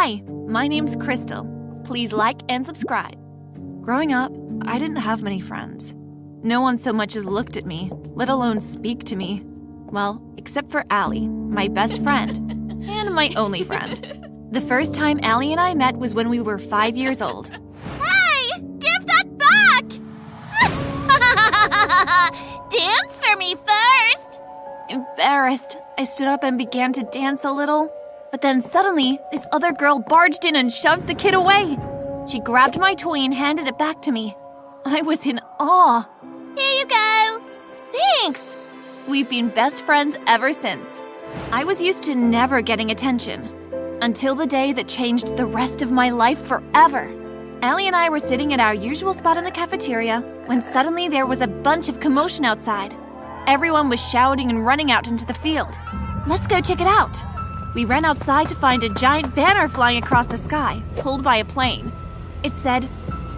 Hi, my name's Crystal. Please like and subscribe. Growing up, I didn't have many friends. No one so much as looked at me, let alone speak to me. Well, except for Allie, my best friend, and my only friend. The first time Allie and I met was when we were 5 years old. Hey! Give that back! Dance for me first! Embarrassed, I stood up and began to dance a little. But then suddenly, this other girl barged in and shoved the kid away. She grabbed my toy and handed it back to me. I was in awe. Here you go. Thanks! We've been best friends ever since. I was used to never getting attention. Until the day that changed the rest of my life forever. Allie and I were sitting at our usual spot in the cafeteria when suddenly there was a bunch of commotion outside. Everyone was shouting and running out into the field. Let's go check it out. We ran outside to find a giant banner flying across the sky, pulled by a plane. It said,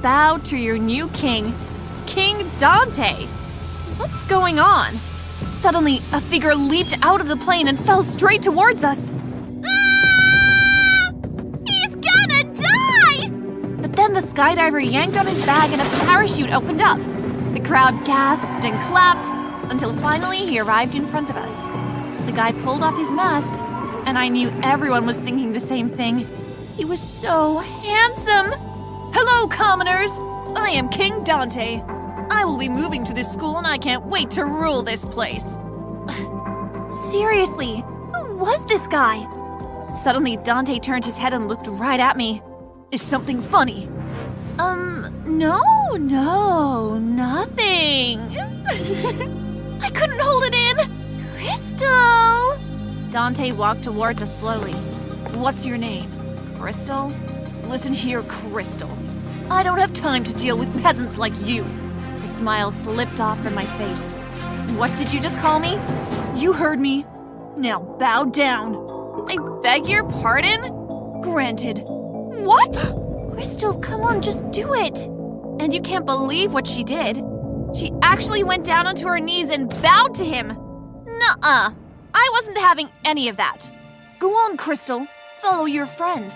"Bow to your new king, King Dante." What's going on? Suddenly, a figure leaped out of the plane and fell straight towards us. Ah! He's gonna die! But then the skydiver yanked on his bag and a parachute opened up. The crowd gasped and clapped until finally he arrived in front of us. The guy pulled off his mask, and I knew everyone was thinking the same thing. He was so handsome. Hello, commoners! I am King Dante. I will be moving to this school and I can't wait to rule this place. Seriously, who was this guy? Suddenly, Dante turned his head and looked right at me. Is something funny? No, nothing. I couldn't hold it in. Crystal! Dante walked towards us slowly. What's your name? Crystal? Listen here, Crystal. I don't have time to deal with peasants like you. A smile slipped off from my face. What did you just call me? You heard me. Now bow down. I beg your pardon? Granted. What? Crystal, come on, just do it. And you can't believe what she did. She actually went down onto her knees and bowed to him. Nuh-uh. I wasn't having any of that. Go on, Crystal. Follow your friend.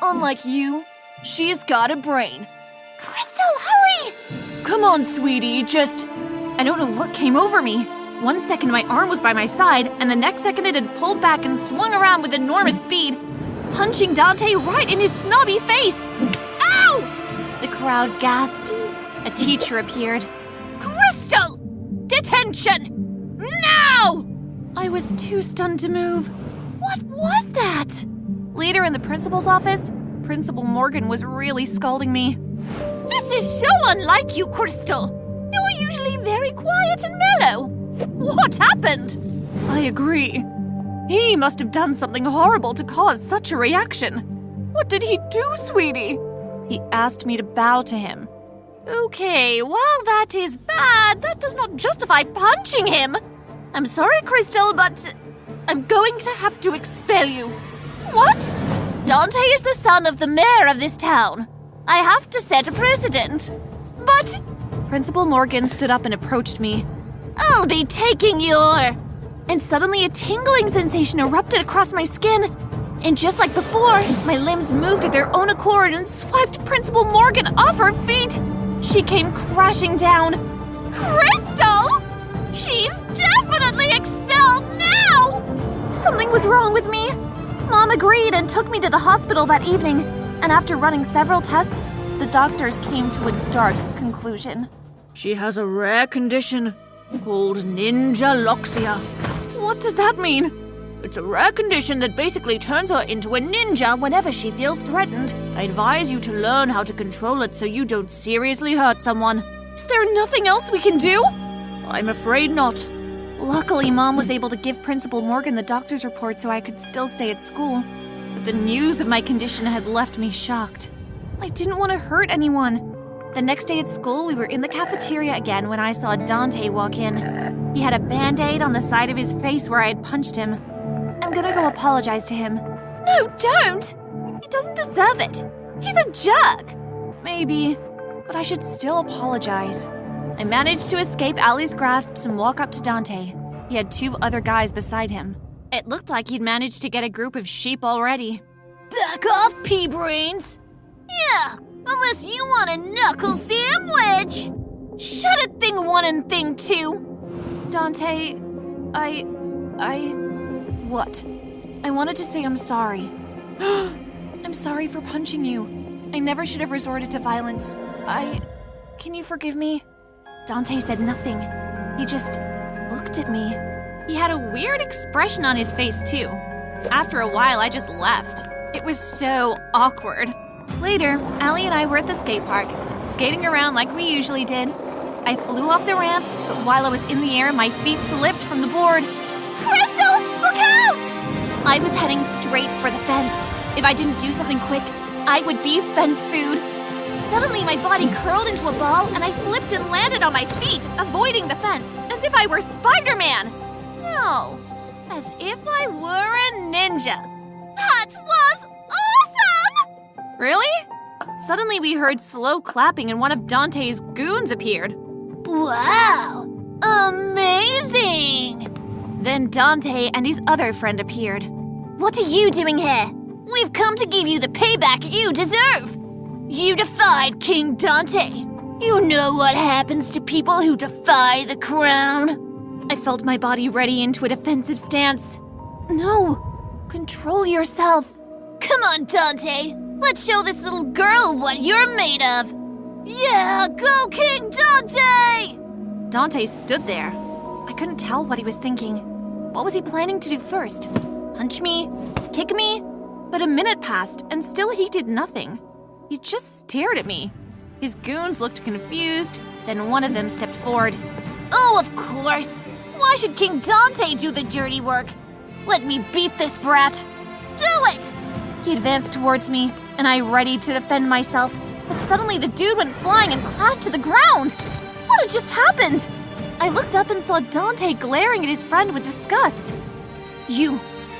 Unlike you, she's got a brain. Crystal, hurry! Come on, sweetie, I don't know what came over me. 1 second my arm was by my side, and the next second it had pulled back and swung around with enormous speed, punching Dante right in his snobby face. Ow! The crowd gasped. A teacher appeared. Crystal! Detention! Now! I was too stunned to move. What was that? Later in the principal's office, Principal Morgan was really scolding me. This is so unlike you, Crystal. You're usually very quiet and mellow. What happened? I agree. He must have done something horrible to cause such a reaction. What did he do, sweetie? He asked me to bow to him. Okay, while that is bad, that does not justify punching him. I'm sorry, Crystal, but I'm going to have to expel you. What? Dante is the son of the mayor of this town. I have to set a precedent. But Principal Morgan stood up and approached me. I'll be taking your... And suddenly a tingling sensation erupted across my skin. And just like before, my limbs moved of their own accord and swiped Principal Morgan off her feet. She came crashing down. Crystal! She's definitely expelled now! Something was wrong with me. Mom agreed and took me to the hospital that evening. And after running several tests, the doctors came to a dark conclusion. She has a rare condition called ninja-loxia. What does that mean? It's a rare condition that basically turns her into a ninja whenever she feels threatened. I advise you to learn how to control it so you don't seriously hurt someone. Is there nothing else we can do? I'm afraid not. Luckily, Mom was able to give Principal Morgan the doctor's report so I could still stay at school. But the news of my condition had left me shocked. I didn't want to hurt anyone. The next day at school, we were in the cafeteria again when I saw Dante walk in. He had a band-aid on the side of his face where I had punched him. I'm gonna go apologize to him. No, don't! He doesn't deserve it. He's a jerk. Maybe, but I should still apologize. I managed to escape Allie's grasps and walk up to Dante. He had 2 other guys beside him. It looked like he'd managed to get a group of sheep already. Back off, pea-brains! Yeah, unless you want a knuckle sandwich! Shut it, thing one and thing two! Dante, What? I wanted to say I'm sorry. I'm sorry for punching you. I never should have resorted to violence. Can you forgive me? Dante said nothing. He just looked at me. He had a weird expression on his face, too. After a while, I just left. It was so awkward. Later, Allie and I were at the skate park, skating around like we usually did. I flew off the ramp, but while I was in the air, my feet slipped from the board. Crystal, look out! I was heading straight for the fence. If I didn't do something quick, I would be fence food. Suddenly, my body curled into a ball, and I flipped and landed on my feet, avoiding the fence, as if I were Spider-Man. No, as if I were a ninja. That was awesome! Really? Suddenly, we heard slow clapping, and one of Dante's goons appeared. Wow! Amazing! Then Dante and his other friend appeared. What are you doing here? We've come to give you the payback you deserve! You defied King Dante. You know what happens to people who defy the crown. I felt my body ready into a defensive stance. No! Control yourself! Come on, Dante! Let's show this little girl what you're made of! Yeah, go King Dante! Dante stood there. I couldn't tell what he was thinking. What was he planning to do first? Punch me? Kick me? But a minute passed, and still he did nothing. He just stared at me. His goons looked confused, then one of them stepped forward. Oh, of course! Why should King Dante do the dirty work? Let me beat this brat! Do it! He advanced towards me, and I readied to defend myself, but suddenly the dude went flying and crashed to the ground! What had just happened? I looked up and saw Dante glaring at his friend with disgust.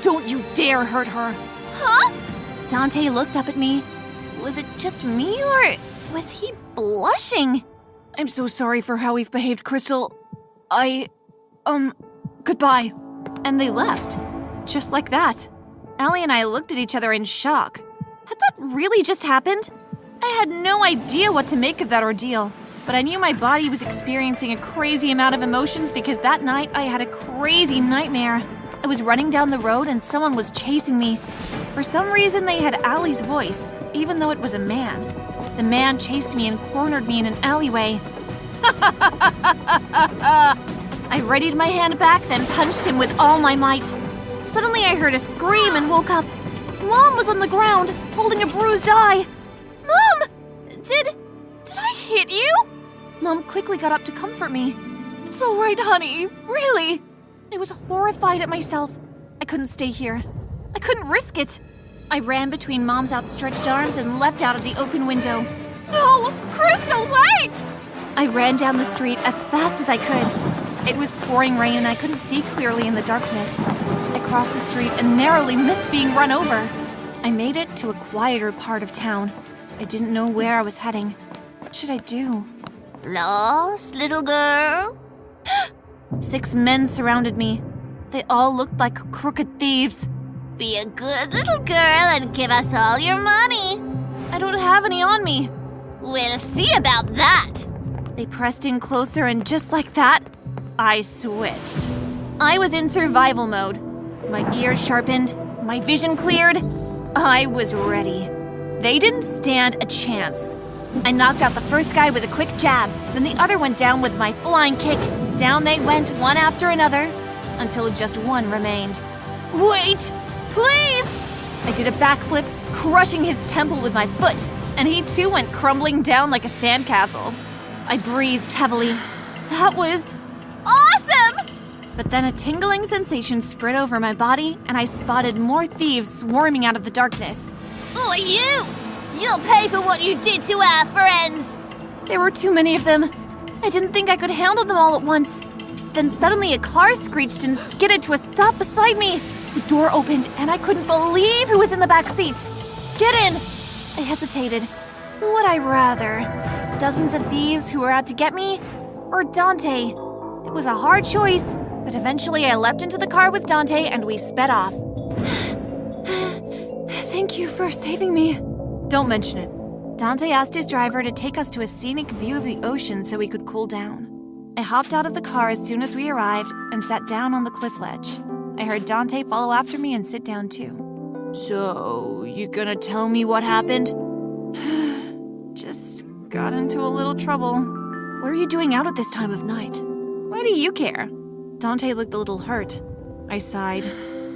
Don't you dare hurt her! Huh? Dante looked up at me. Was it just me, or was he blushing? I'm so sorry for how we've behaved, Crystal. Goodbye. And they left. Just like that. Allie and I looked at each other in shock. Had that really just happened? I had no idea what to make of that ordeal, but I knew my body was experiencing a crazy amount of emotions because that night I had a crazy nightmare. I was running down the road and someone was chasing me. For some reason, they had Allie's voice, even though it was a man. The man chased me and cornered me in an alleyway. I readied my hand back, then punched him with all my might. Suddenly, I heard a scream and woke up. Mom was on the ground, holding a bruised eye. Mom! Did I hit you? Mom quickly got up to comfort me. It's all right, honey. Really? I was horrified at myself. I couldn't stay here. I couldn't risk it. I ran between Mom's outstretched arms and leapt out of the open window. No! Crystal, wait! I ran down the street as fast as I could. It was pouring rain and I couldn't see clearly in the darkness. I crossed the street and narrowly missed being run over. I made it to a quieter part of town. I didn't know where I was heading. What should I do? Lost, little girl? 6 men surrounded me. They all looked like crooked thieves. Be a good little girl and give us all your money. I don't have any on me. We'll see about that. They pressed in closer and just like that, I switched. I was in survival mode. My ears sharpened, my vision cleared. I was ready. They didn't stand a chance. I knocked out the first guy with a quick jab, then the other went down with my flying kick. Down they went one after another, until just one remained. Wait! Please! I did a backflip, crushing his temple with my foot, and he too went crumbling down like a sandcastle. I breathed heavily. That was awesome! But then a tingling sensation spread over my body, and I spotted more thieves swarming out of the darkness. Who are you? You'll pay for what you did to our friends! There were too many of them. I didn't think I could handle them all at once. Then suddenly a car screeched and skidded to a stop beside me. The door opened and I couldn't believe who was in the back seat. Get in! I hesitated. Who would I rather? Dozens of thieves who were out to get me? Or Dante? It was a hard choice, but eventually I leapt into the car with Dante and we sped off. Thank you for saving me. Don't mention it. Dante asked his driver to take us to a scenic view of the ocean so we could cool down. I hopped out of the car as soon as we arrived and sat down on the cliff ledge. I heard Dante follow after me and sit down too. So, you gonna tell me what happened? Just got into a little trouble. What are you doing out at this time of night? Why do you care? Dante looked a little hurt. I sighed.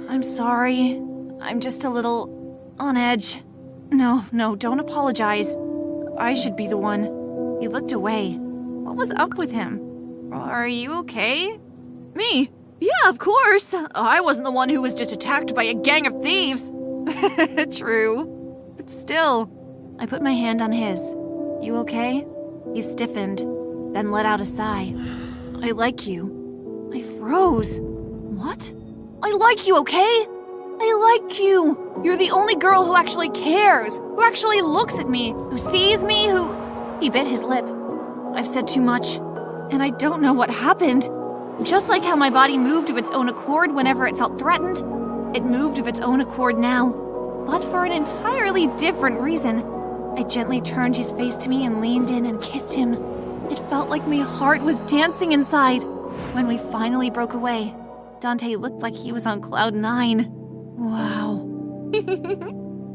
I'm sorry. I'm just a little on edge. No, don't apologize. I should be the one. He looked away. What was up with him? Are you okay? Me? Yeah, of course. I wasn't the one who was just attacked by a gang of thieves. True. But still. I put my hand on his. You okay? He stiffened, then let out a sigh. I like you. I froze. What? I like you, okay? I like you. You're the only girl who actually cares, who actually looks at me, who sees me, who... He bit his lip. I've said too much, and I don't know what happened. Just like how my body moved of its own accord whenever it felt threatened, it moved of its own accord now, but for an entirely different reason. I gently turned his face to me and leaned in and kissed him. It felt like my heart was dancing inside. When we finally broke away, Dante looked like he was on cloud 9. Wow.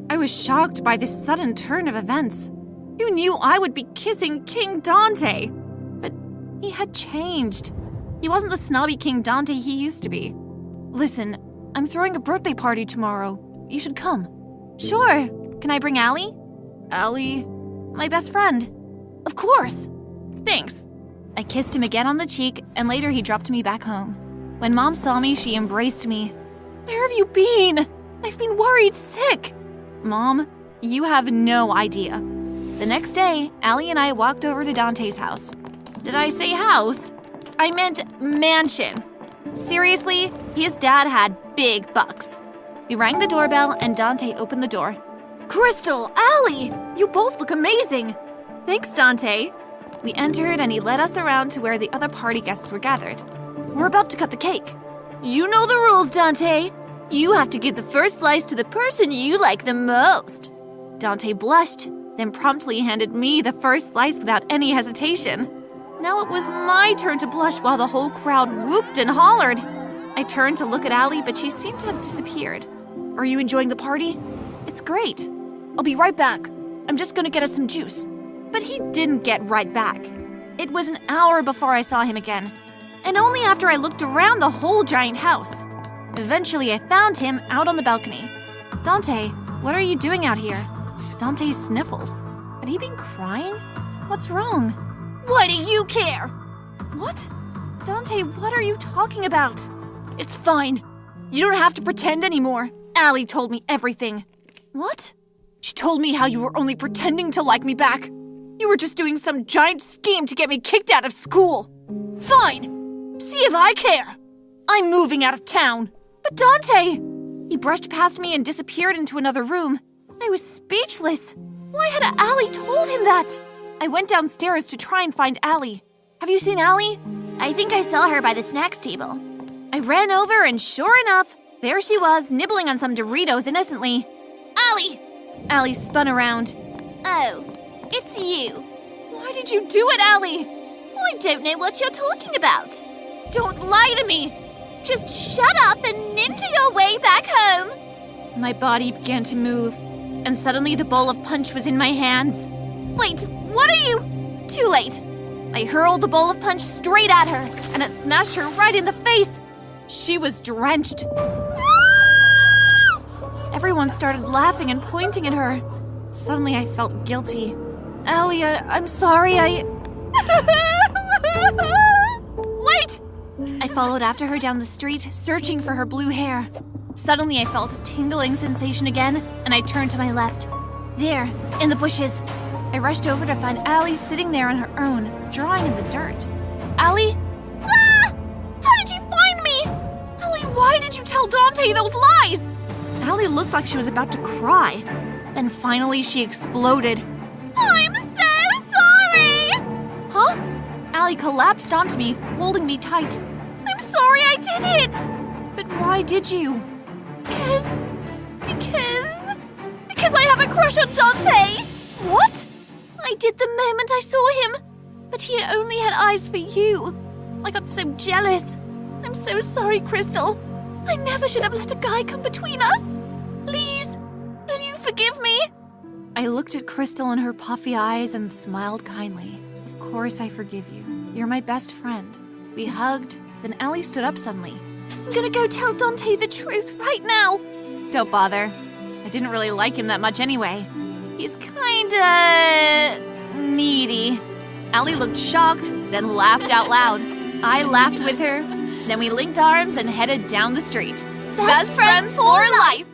I was shocked by this sudden turn of events. Who knew I would be kissing King Dante? But he had changed. He wasn't the snobby King Dante he used to be. Listen, I'm throwing a birthday party tomorrow. You should come. Sure. Can I bring Allie? Allie? My best friend. Of course. Thanks. I kissed him again on the cheek, and later he dropped me back home. When Mom saw me, she embraced me. Where have you been? I've been worried sick. Mom, you have no idea. The next day, Allie and I walked over to Dante's house. Did I say house? I meant mansion. Seriously, his dad had big bucks. We rang the doorbell and Dante opened the door. Crystal, Allie, you both look amazing. Thanks, Dante. We entered and he led us around to where the other party guests were gathered. We're about to cut the cake. You know the rules, Dante. You have to give the first slice to the person you like the most. Dante blushed, then promptly handed me the first slice without any hesitation. Now it was my turn to blush while the whole crowd whooped and hollered. I turned to look at Allie, but she seemed to have disappeared. Are you enjoying the party? It's great. I'll be right back. I'm just gonna get us some juice. But he didn't get right back. It was an hour before I saw him again, and only after I looked around the whole giant house. Eventually, I found him out on the balcony. Dante, what are you doing out here? Dante sniffled. Had he been crying? What's wrong? Why do you care? What? Dante, what are you talking about? It's fine. You don't have to pretend anymore. Allie told me everything. What? She told me how you were only pretending to like me back. You were just doing some giant scheme to get me kicked out of school. Fine. See if I care. I'm moving out of town. But Dante! He brushed past me and disappeared into another room. I was speechless. Why had Allie told him that? I went downstairs to try and find Allie. Have you seen Allie? I think I saw her by the snacks table. I ran over and sure enough, there she was, nibbling on some Doritos innocently. Allie! Allie spun around. Oh, it's you. Why did you do it, Allie? I don't know what you're talking about. Don't lie to me! Just shut up and ninja your way back home. My body began to move, and suddenly the bowl of punch was in my hands. Wait, what are you? Too late. I hurled the bowl of punch straight at her, and it smashed her right in the face. She was drenched. Everyone started laughing and pointing at her. Suddenly I felt guilty. Allie, I'm sorry, Wait! I followed after her down the street, searching for her blue hair. Suddenly I felt a tingling sensation again, and I turned to my left. There, in the bushes. I rushed over to find Allie sitting there on her own, drawing in the dirt. Allie? Ah! How did you find me? Allie, why did you tell Dante those lies? Allie looked like she was about to cry. Then finally she exploded. I'm so sorry! Huh? Allie collapsed onto me, holding me tight. I'm sorry I did it! But why did you? Because... because I have a crush on Dante! What? I did the moment I saw him. But he only had eyes for you. I got so jealous. I'm so sorry, Crystal. I never should have let a guy come between us. Please, will you forgive me? I looked at Crystal in her puffy eyes and smiled kindly. Of course I forgive you. You're my best friend. We hugged, then Ellie stood up suddenly. I'm gonna go tell Dante the truth right now. Don't bother. I didn't really like him that much anyway. He's kinda needy. Ellie looked shocked, then laughed out loud. I laughed with her. Then we linked arms and headed down the street. Best friends for life!